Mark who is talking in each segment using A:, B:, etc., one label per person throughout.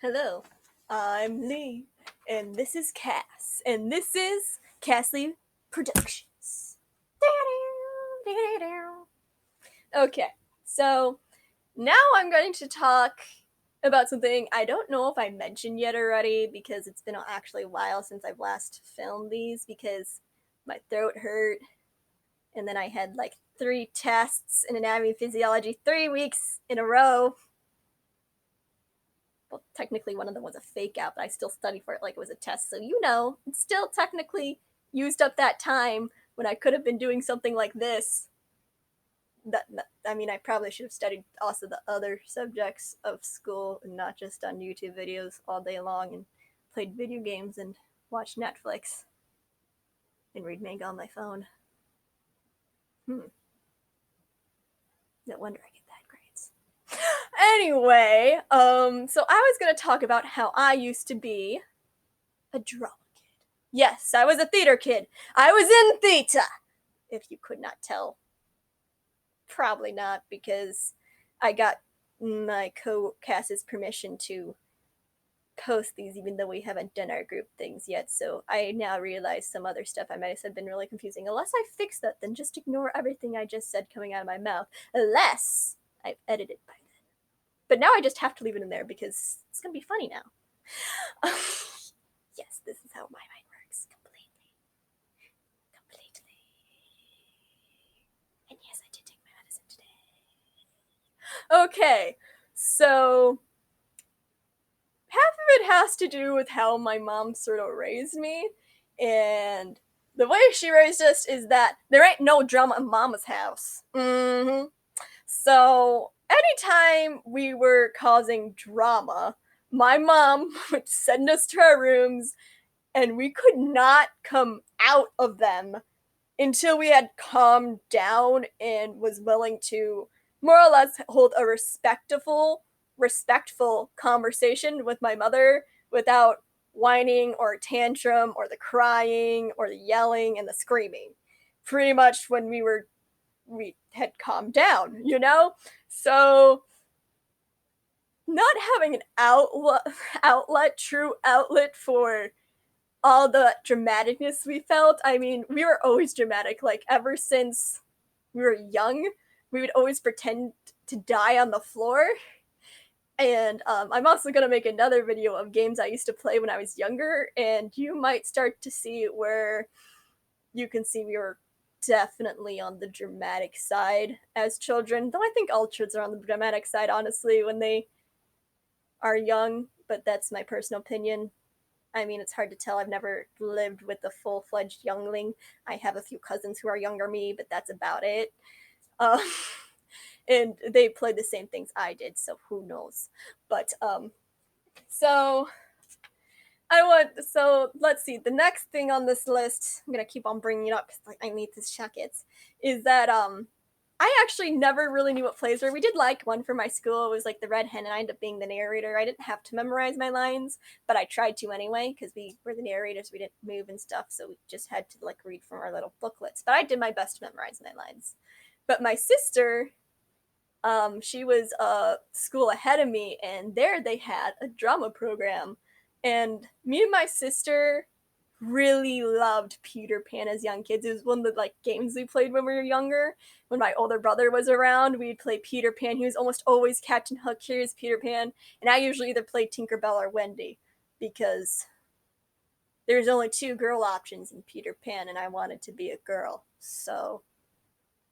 A: Hello, I'm Lee, and this is Cass, and this is Cassley Productions. Okay, so now I'm going to talk about something I don't know if I mentioned yet already because it's been actually a while since I've last filmed these because my throat hurt, and then I had like 3 tests in anatomy and physiology 3 weeks in a row. Well, technically one of them was a fake out, but I still studied for it like it was a test. So it still technically used up that time when I could have been doing something like this. I probably should have studied also the other subjects of school and not just on YouTube videos all day long and played video games and watched Netflix and read manga on my phone. No wonder I get bad grades. Anyway, so I was gonna talk about how I used to be a drama kid. Yes, I was a theater kid. I was in theater. If you could not tell, probably not, because I got my co-cast's permission to post these, even though we haven't done our group things yet. So I now realize some other stuff I might have said been really confusing. Unless I fix that, then just ignore everything I just said coming out of my mouth. Unless I've edited by then. But now I just have to leave it in there because it's gonna be funny now. Yes, this is how my mind works completely. And yes, I did take my medicine today. Okay, so half of it has to do with how my mom sort of raised me, and the way she raised us is that there ain't no drama in mama's house. So anytime we were causing drama, my mom would send us to our rooms, and we could not come out of them until we had calmed down and was willing to more or less hold a respectful conversation with my mother without whining or tantrum or the crying or the yelling and the screaming. Pretty much when we had calmed down. So not having an true outlet for all the dramaticness we felt. We were always dramatic. Like, ever since we were young, we would always pretend to die on the floor. And I'm also going to make another video of games I used to play when I was younger, and you might start to see where you can see we were definitely on the dramatic side as children. Though I think all kids are on the dramatic side, honestly, when they are young, but that's my personal opinion. It's hard to tell. I've never lived with a full-fledged youngling. I have a few cousins who are younger than me, but that's about it. Um, and they played the same things I did, so who knows? But so let's see. The next thing on this list, I'm gonna keep on bringing it up because I need this jacket, is that I actually never really knew what plays were. We did like one for my school. It was like the Red Hen, and I ended up being the narrator. I didn't have to memorize my lines, but I tried to anyway because we were the narrators. We didn't move and stuff, so we just had to like read from our little booklets. But I did my best to memorize my lines. But my sister, she was a school ahead of me, and there they had a drama program. And me and my sister really loved Peter Pan as young kids. It was one of the like games we played when we were younger. When my older brother was around, we'd play Peter Pan. He was almost always Captain Hook. Here's Peter Pan, and I usually either played Tinkerbell or Wendy because there's only 2 girl options in Peter Pan, and I wanted to be a girl. So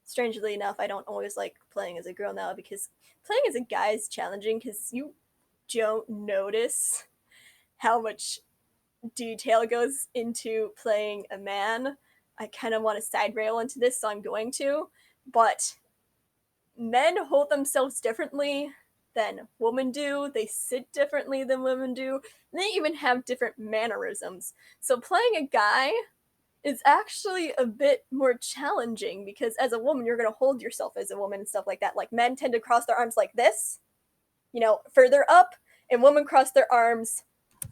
A: strangely enough, I don't always like playing as a girl now because playing as a guy is challenging because you don't notice how much detail goes into playing a man. I kind of want to side rail into this, so I'm going to. But men hold themselves differently than women do. They sit differently than women do. They even have different mannerisms. So playing a guy is actually a bit more challenging because as a woman, you're going to hold yourself as a woman and stuff like that. Like, men tend to cross their arms like this, further up, and women cross their arms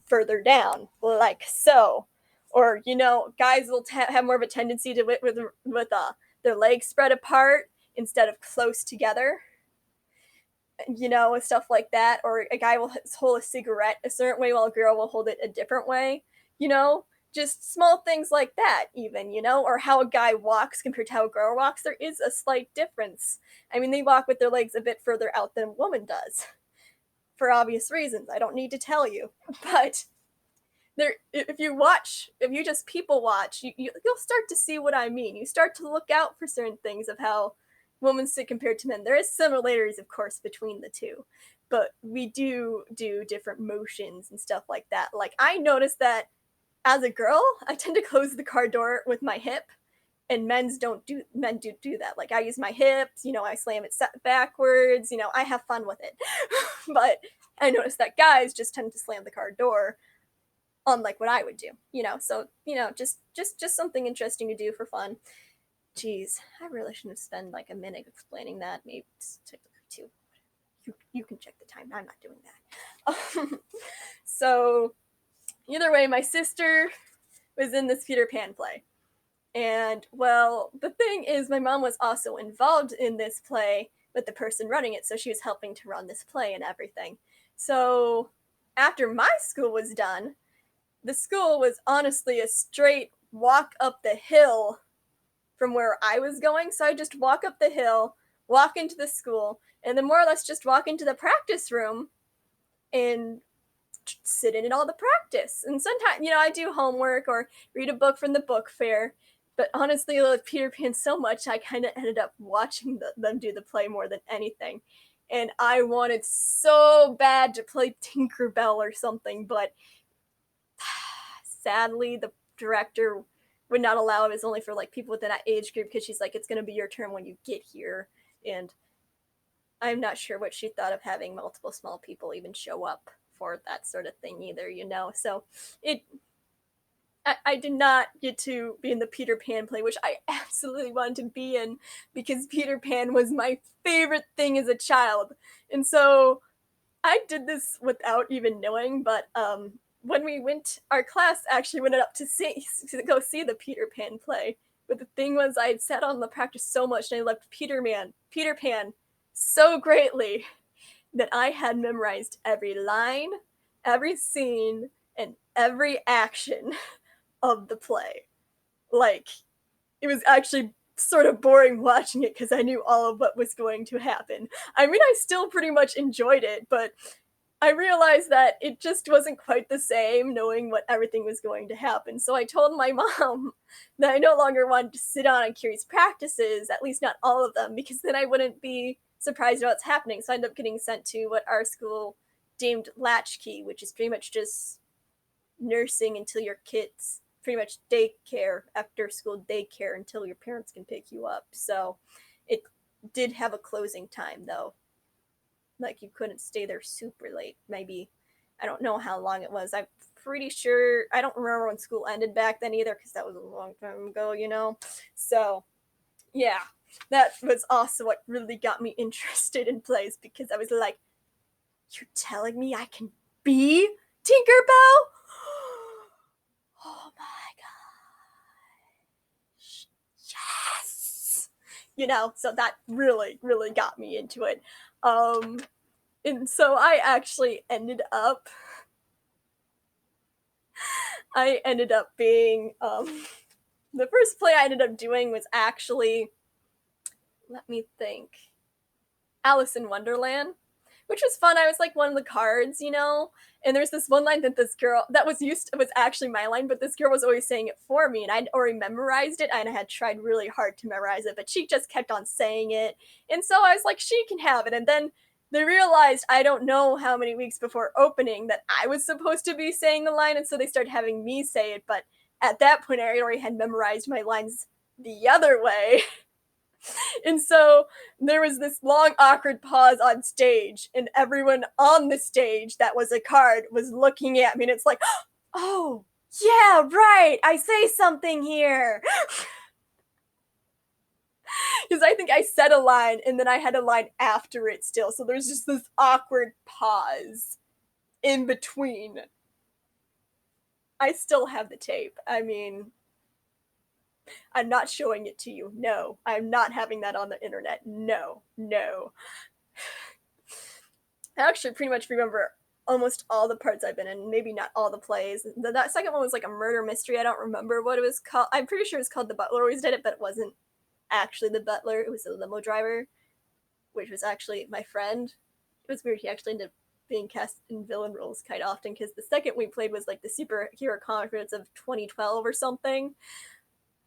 A: further down, like so. Or, guys will have more of a tendency to with their legs spread apart instead of close together. stuff like that. Or a guy will hold a cigarette a certain way while a girl will hold it a different way, you know? Just small things like that, even, or how a guy walks compared to how a girl walks. There is a slight difference. I mean, they walk with their legs a bit further out than a woman does, for obvious reasons. I don't need to tell you. But if you just people watch, you'll start to see what I mean. You start to look out for certain things of how women sit compared to men. There is similarities, of course, between the two, but we do different motions and stuff like that. Like, I noticed that as a girl, I tend to close the car door with my hip, and men do that. Like, I use my hips, I slam it backwards, I have fun with it. But I noticed that guys just tend to slam the car door, unlike what I would do, So, just something interesting to do for fun. Jeez, I really shouldn't spend like a minute explaining that. Maybe technically two. You can check the time. I'm not doing that. So, either way, my sister was in this Peter Pan play. And, well, the thing is, my mom was also involved in this play with the person running it, so she was helping to run this play and everything. So, after my school was done, the school was honestly a straight walk up the hill from where I was going. So I just walk up the hill, walk into the school, and then more or less just walk into the practice room and sit in all the practice. And sometimes, I do homework or read a book from the book fair. But honestly, I love Peter Pan so much, I kind of ended up watching them do the play more than anything. And I wanted so bad to play Tinkerbell or something, but sadly, the director would not allow it. It was only for like people within that age group, because she's like, it's going to be your turn when you get here. And I'm not sure what she thought of having multiple small people even show up for that sort of thing either, So I did not get to be in the Peter Pan play, which I absolutely wanted to be in, because Peter Pan was my favorite thing as a child. And so I did this without even knowing, but when we went, our class actually went up to go see the Peter Pan play. But the thing was, I had sat on the practice so much, and I loved Peter Pan so greatly, that I had memorized every line, every scene, and every action of the play. Like, it was actually sort of boring watching it because I knew all of what was going to happen. I mean, I still pretty much enjoyed it, but I realized that it just wasn't quite the same knowing what everything was going to happen. So I told my mom that I no longer wanted to sit on Kiri's practices, at least not all of them, because then I wouldn't be surprised at what's happening. So I ended up getting sent to what our school deemed latchkey, which is pretty much just nursing until your kids, pretty much daycare, after school daycare until your parents can pick you up. So it did have a closing time though. Like, you couldn't stay there super late. Maybe, I don't know how long it was. I'm pretty sure, I don't remember when school ended back then either, because that was a long time ago. So yeah, that was also what really got me interested in plays, because I was like, you're telling me I can be Tinkerbell? Oh my gosh, yes! So that really, really got me into it. And so I ended up being, the first play I ended up doing was actually, let me think, Alice in Wonderland, which was fun. I was like one of the cards. And there's this one line that this girl that was actually my line, but this girl was always saying it for me, and I'd already memorized it, and I had tried really hard to memorize it, but she just kept on saying it. And so I was like, she can have it. And then they realized, I don't know how many weeks before opening, that I was supposed to be saying the line, and so they started having me say it. But at that point, I already had memorized my lines the other way. And so there was this long, awkward pause on stage, and everyone on the stage that was a card was looking at me, and it's like, oh, yeah, right, I say something here. Because I think I said a line, and then I had a line after it still, so there's just this awkward pause in between. I still have the tape. I mean, I'm not showing it to you. No, I'm not having that on the internet. No. I actually pretty much remember almost all the parts I've been in, maybe not all the plays. That second one was like a murder mystery. I don't remember what it was called. I'm pretty sure it was called The Butler Always Did It, but it wasn't actually the butler. It was the limo driver, which was actually my friend. It was weird. He actually ended up being cast in villain roles quite often because the second we played was like the superhero conference of 2012 or something.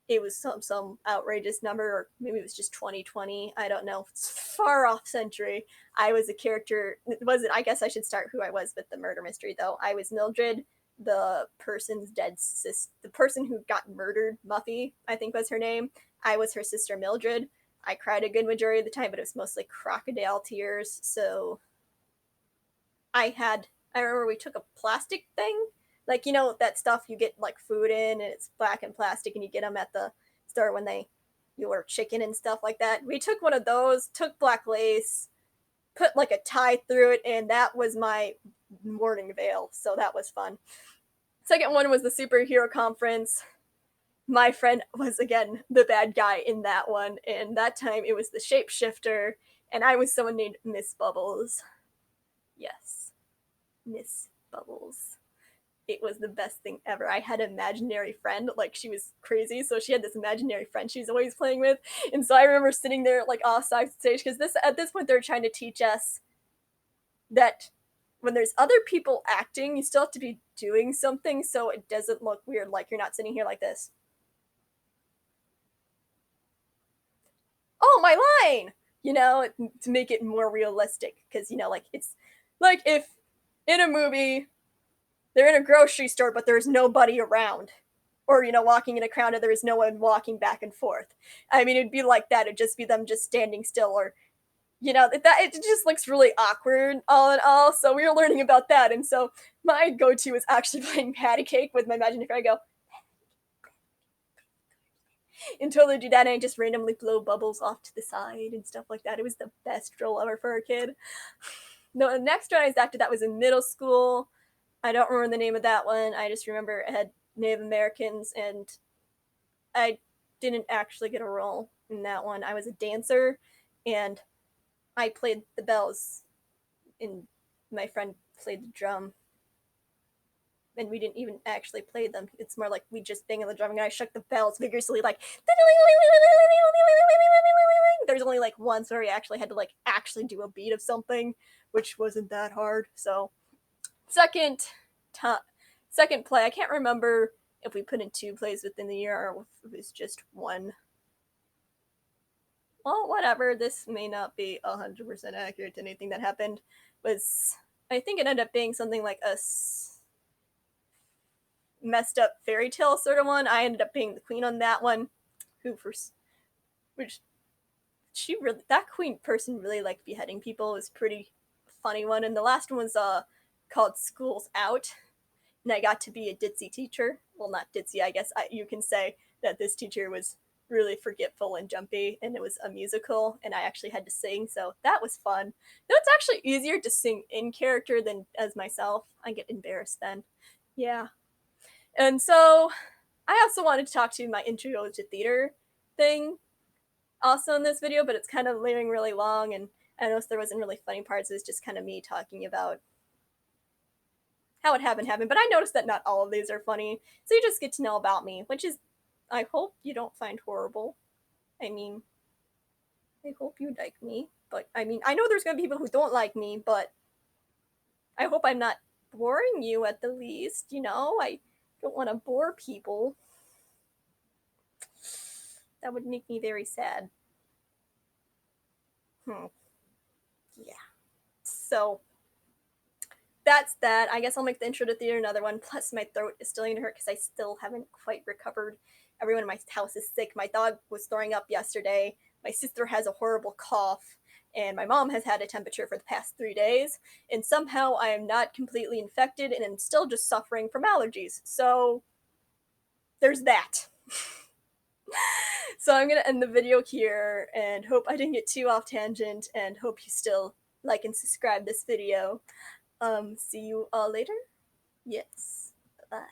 A: It was some outrageous number, or maybe it was just 2020. I don't know. It's far off century. I was a character. It wasn't. I guess I should start who I was with the murder mystery though. I was Mildred, the person's dead sis, the person who got murdered. Muffy, I think was her name. I was her sister Mildred. I cried a good majority of the time, but it was mostly crocodile tears. So I remember we took a plastic thing, like that stuff you get like food in, and it's black and plastic, and you get them at the store when you order chicken and stuff like that. We took one of those, took black lace, put like a tie through it, and that was my morning veil. So that was fun. Second one was the superhero conference. My friend was again the bad guy in that one, and that time it was the shapeshifter, and I was someone named Miss Bubbles. Yes, Miss Bubbles. It was the best thing ever. I had an imaginary friend, like she was crazy, so she had this imaginary friend she was always playing with, and so I remember sitting there like off stage because this at this point they're trying to teach us that when there's other people acting, you still have to be doing something so it doesn't look weird, like you're not sitting here like this. Oh, my line, to make it more realistic, because like it's like if in a movie they're in a grocery store but there's nobody around, or walking in a crowd and there is no one walking back and forth. I mean, it'd be like that. It'd just be them just standing still, or that it just looks really awkward all in all. So we were learning about that, and so my go-to was actually playing patty cake with my imaginary friend. I go and totally do that, and I just randomly blow bubbles off to the side and stuff like that. It was the best role ever for a kid. No, the next one I was after that was in middle school. I don't remember the name of that one. I just remember it had Native Americans, and I didn't actually get a role in that one. I was a dancer, and I played the bells, and my friend played the drum. And we didn't even actually play them. It's more like we just bang on the drum, and I shook the bells vigorously, like. There's only like once where we actually had to like actually do a beat of something, which wasn't that hard. So second time, second play. I can't remember if we put in 2 plays within the year or if it was just one. Well, whatever. This may not be 100% accurate to anything that happened. Was I think it ended up being something like a messed up fairy tale sort of one. I ended up being the queen on that one, who first, which she really that queen person really liked beheading people. It was pretty funny one. And the last one was called School's Out, and I got to be a ditzy teacher. Well, not ditzy, I guess you can say that this teacher was really forgetful and jumpy, and it was a musical, and I actually had to sing, so that was fun. No, it's actually easier to sing in character than as myself. I get embarrassed then. Yeah. And so I also wanted to talk to my intro to theater thing also in this video, but it's kind of layering really long, and I noticed there wasn't really funny parts. It was just kind of me talking about how it happened, but I noticed that not all of these are funny, so you just get to know about me, which is, I hope you don't find horrible. I mean, I hope you like me, but I mean, I know there's gonna be people who don't like me, but I hope I'm not boring you at the least, I don't want to bore people. That would make me very sad. Yeah. So that's that. I guess I'll make the intro to theater another one. Plus, my throat is still going to hurt because I still haven't quite recovered. Everyone in my house is sick. My dog was throwing up yesterday. My sister has a horrible cough. And my mom has had a temperature for the past 3 days. And somehow I am not completely infected and am still just suffering from allergies. So there's that. So I'm going to end the video here and hope I didn't get too off tangent, and hope you still like and subscribe this video. See you all later. Yes. Bye.